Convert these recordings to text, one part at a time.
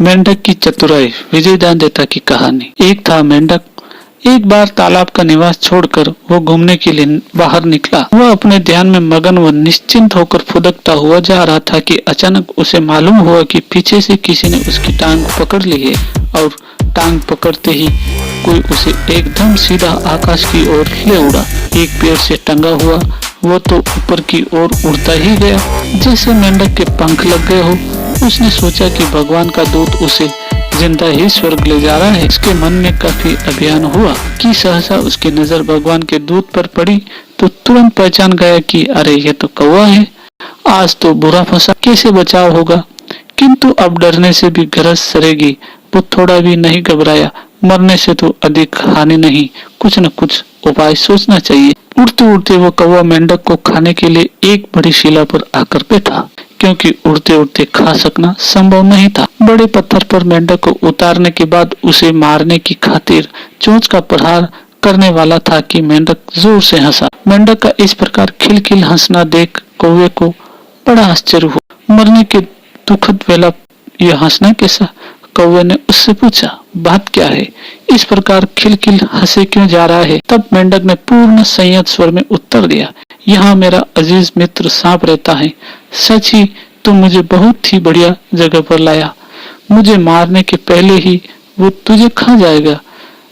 मेंढक की चतुराई। विजयदान देता की कहानी। एक था मेंढक। एक बार तालाब का निवास छोड़कर वो घूमने के लिए बाहर निकला। वह अपने ध्यान में मगन व निश्चिंत होकर फुदकता हुआ जा रहा था कि अचानक उसे मालूम हुआ कि पीछे से किसी ने उसकी टांग पकड़ ली है और टांग पकड़ते ही कोई उसे एकदम सीधा आकाश की ओर ले उड़ा। एक पेड़ से टंगा हुआ वो तो ऊपर की ओर उड़ता ही गया जैसे मेंढक के पंख लग गए हो। उसने सोचा कि भगवान का दूत उसे जिंदा ही स्वर्ग ले जा रहा है। उसके मन में काफी अभिमान हुआ कि सहसा उसकी नजर भगवान के दूत पर पड़ी तो तुरंत पहचान गया कि अरे ये तो कौवा है। आज तो बुरा फंसा, कैसे बचाव होगा। किंतु अब डरने से भी गरज सरेगी। वो थोड़ा भी नहीं घबराया। मरने से तो अधिक हानि नहीं, कुछ न कुछ उपाय सोचना चाहिए। उड़ते उड़ते वो कौवा मेंढक को खाने के लिए एक बड़ी शिला पर आकर बैठा, क्योंकि उड़ते उड़ते खा सकना संभव नहीं था। बड़े पत्थर पर मेंढक को उतारने के बाद उसे मारने की खातिर चोंच का प्रहार करने वाला था कि मेंढक जोर से हंसा। मेंढक का इस प्रकार खिलखिल हंसना देख कौवे को बड़ा आश्चर्य हुआ। मरने के दुखद वेला यह हंसना कैसा? कौवे ने उससे पूछा, बात क्या है? इस प्रकार खिलखिल हंसे क्यों जा रहा है? तब मेंढक ने पूर्ण संयत स्वर में उत्तर दिया, यहाँ मेरा अजीज मित्र सांप रहता है। सच ही तुम मुझे बहुत ही बढ़िया जगह पर लाया। मुझे मारने के पहले ही वो तुझे खा जाएगा।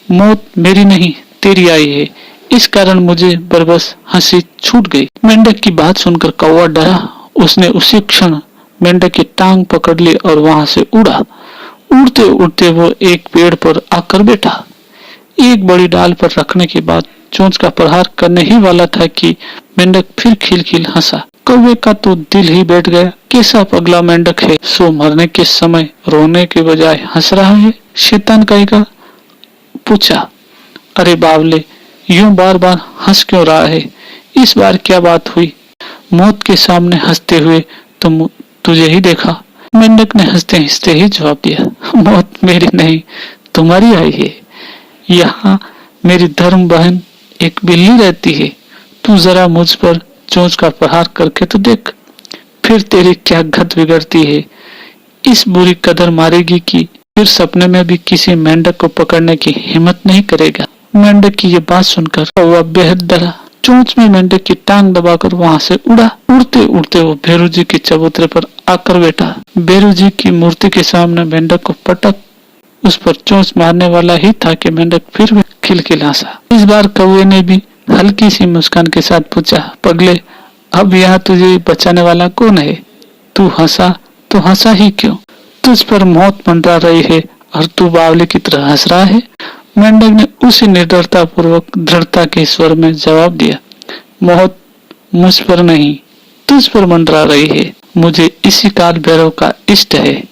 मौत मेरी नहीं तेरी आई है, इस कारण मुझे बरबस हंसी छूट गई। मेंढक की बात सुनकर कौवा डरा। उसने उसी क्षण मेंढक की टांग पकड़ ली और वहां से उड़ा। उड़ते उड़ते वो एक पेड़ पर आकर बैठा। एक बड़ी डाल पर रखने के बाद चोंच का प्रहार करने ही वाला था कि मेंढक फिर खिलखिल हंसा। कौवे का तो दिल ही बैठ गया। कैसा पगला मेंढक है, सो मरने के समय रोने के बजाय हंस रहा है। शैतान कहेगा। पूछा, अरे बावले, यूं बार बार हंस क्यों रहा है? इस बार क्या बात हुई? मौत के सामने हंसते हुए तुम तुझे ही देखा। मेंढक ने हंसते हंसते ही जवाब दिया, मौत मेरी नहीं तुम्हारी आई है। यहाँ मेरी धर्म बहन एक बिल्ली रहती है। तू जरा मुझ पर चोंच का प्रहार करके तो देख, फिर तेरी क्या गत बिगड़ती है। इस बुरी कदर मारेगी कि फिर सपने में भी किसी मेंढक को पकड़ने की हिम्मत नहीं करेगा। मेंढक की ये बात सुनकर कौवा बेहद डरा। चोंच में मेंढक की टांग दबाकर वहां से उड़ा। उड़ते उड़ते वो भैरू जी के चबूतरे पर आकर बैठा। भैरू जी की मूर्ति के सामने मेंढक को पटक उस पर चोंच मारने वाला ही था कि मेंढक फिर भी खिलखिल हंसा। इस बार कौवे ने भी हल्की सी मुस्कान के साथ पूछा, पगले, अब यहाँ तुझे बचाने वाला कौन है? तू हंसा तो हंसा ही क्यों? तुझ पर मौत मंडरा रही है और तू बावले की तरह हंस रहा है। मेंढक ने उसी निर्दयता पूर्वक दृढ़ता के स्वर में जवाब दिया, मौत मुझ पर नहीं तुझ पर मंडरा रही है। मुझे इसी काल भैरव का इष्ट है।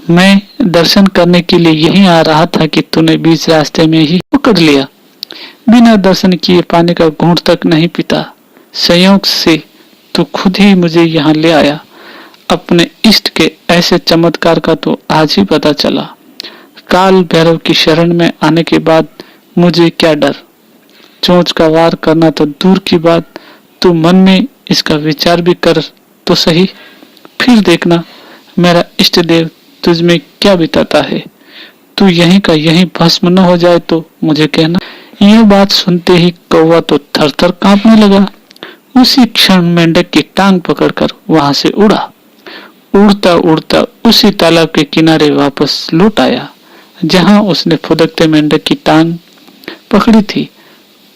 मैं दर्शन करने के लिए यहीं आ रहा था कि तूने बीच रास्ते में ही पकड़ लिया। बिना दर्शन किए पानी का घूंट तक नहीं पीता। संयोग से तू खुद ही मुझे यहाँ ले आया। अपने इष्ट के ऐसे चमत्कार का तो आज ही पता चला। काल भैरव की शरण में आने के बाद मुझे क्या डर। चोंच का वार करना तो दूर की बात, तू मन में इसका विचार भी कर तो सही। फिर देखना मेरा इष्ट देव तुझ में क्या बिताता है। तू यहीं का यहीं भस्म न हो जाए तो मुझे कहना। यह बात सुनते ही कौवा तो थर थर कांपने लगा। उसी क्षण मेंढक की टांग पकड़कर वहां से उड़ा। उड़ता उड़ता उसी तालाब के किनारे वापस लौट आया जहां उसने फुदकते मेंढक की टांग पकड़ी थी।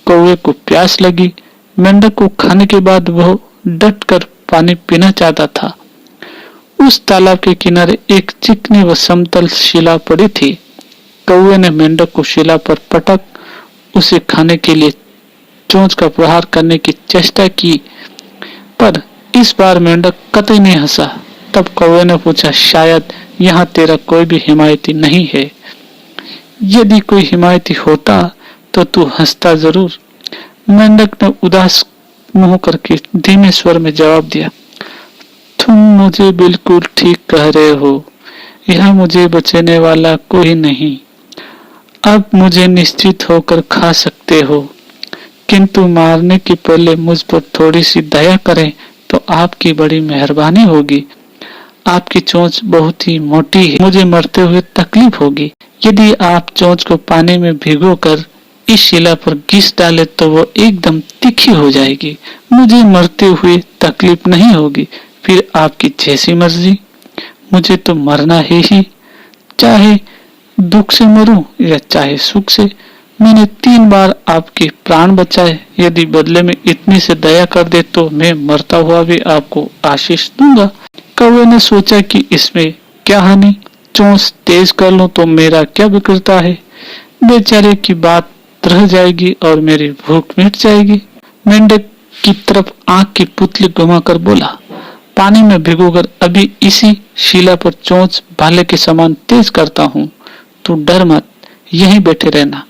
कौवे को प्यास लगी। मेंढक को खाने के बाद वह डट कर पानी पीना चाहता था। उस तालाब के किनारे एक चिकनी व समतल शिला पड़ी थी। कौवे ने मेंढक को शिला पर पटक उसे खाने के लिए चोंच का प्रहार करने की चेष्टा की, पर इस बार मेंढक कतई नहीं हंसा। तब कौवे ने पूछा, शायद यहाँ तेरा कोई भी हिमायती नहीं है। यदि कोई हिमायती होता तो तू हंसता जरूर। मेंढक ने उदास मुंह करके धीमे स्वर में जवाब दिया, तुम मुझे बिल्कुल ठीक कह रहे हो। यहाँ मुझे बचाने वाला कोई नहीं। अब मुझे निश्चित होकर खा सकते हो, किंतु मारने के पहले मुझ पर थोड़ी सी दया करें तो आपकी बड़ी मेहरबानी होगी। आपकी चोंच बहुत ही मोटी है, मुझे मरते हुए तकलीफ होगी। यदि आप चोंच को पानी में भिगोकर इस शिला पर घिस डाले तो वो एकदम तीखी हो जाएगी। मुझे मरते हुए तकलीफ नहीं होगी। फिर आपकी जैसी मर्जी, मुझे तो मरना है ही, चाहे दुख से मरूं या चाहे सुख से। मैंने 3 बार आपके प्राण बचाए, यदि बदले में इतनी से दया कर दे तो मैं मरता हुआ भी आपको आशीष दूंगा। कौवे ने सोचा कि इसमें क्या हानि, चोंच तेज कर लूं तो मेरा क्या बिगड़ता है। बेचारे की बात रह जाएगी और मेरी भूख मिट जाएगी। मेंढक की तरफ आंख की पुतली घुमाकर बोला, पानी में भिगोकर अभी इसी शिला पर चोंच भाले के समान तेज करता हूँ। तू डर मत, यहीं बैठे रहना,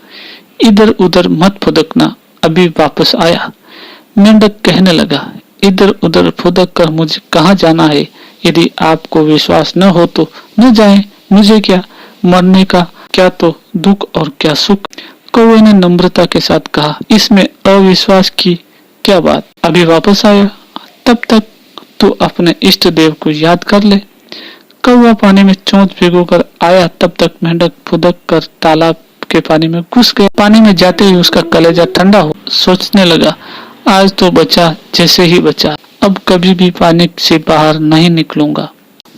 इधर उधर मत फुदकना, अभी वापस आया। मेंढक कहने लगा, इधर उधर फुदक कर मुझे कहाँ जाना है। यदि आपको विश्वास न हो तो न जाएं, मुझे क्या, मरने का क्या तो दुख और क्या सुख। कौवे ने नम्रता के साथ कहा, इसमें अविश्वास की क्या बात, अभी वापस आया, तब तक तू अपने इष्ट देव को याद कर ले। कौवा पानी में चोंच भिगोकर आया, तब तक मेंढक फुदक कर तालाब के पानी में घुस गया। पानी में जाते ही उसका कलेजा ठंडा हो, सोचने लगा, आज तो बचा जैसे ही बचा, अब कभी भी पानी से बाहर नहीं निकलूंगा।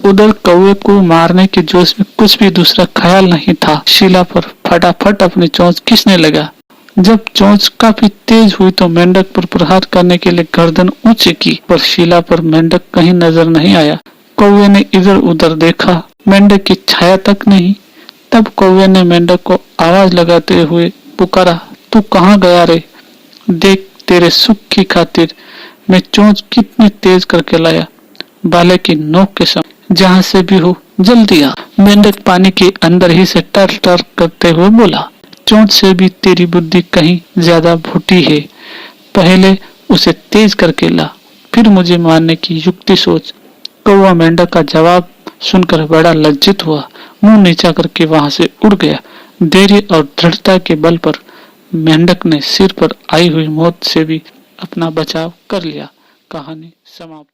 उधर कौवे को मारने के जोश में कुछ भी दूसरा ख्याल नहीं था। शिला पर फटाफट अपनी चोंच खींचने लगा। जब चोंच काफी तेज हुई तो मेंढक पर प्रहार करने के लिए गर्दन ऊंची की, पर शिला पर मेंढक कहीं नजर नहीं आया। कौवे ने इधर उधर देखा, मेंढक की छाया तक नहीं। तब कौवे ने मेंढक को आवाज लगाते हुए पुकारा, तू कहाँ गया रे? देख, तेरे सुख की खातिर मैं चोंच कितनी तेज करके लाया, भाले की नोक के समय, जहां से भी हो जल्दी आ। मेंढक पानी के अंदर ही से टर टर करते हुए बोला, चोंच से भी तेरी बुद्धि कहीं ज्यादा फूटी है, पहले उसे तेज करके ला, फिर मुझे मारने की युक्ति सोच। कौवा मेंढक का जवाब सुनकर बड़ा लज्जित हुआ, मुंह नीचा करके वहां से उड़ गया। धैर्य और दृढ़ता के बल पर मेंढक ने सिर पर आई हुई मौत से भी अपना बचाव कर लिया। कहानी समाप्त।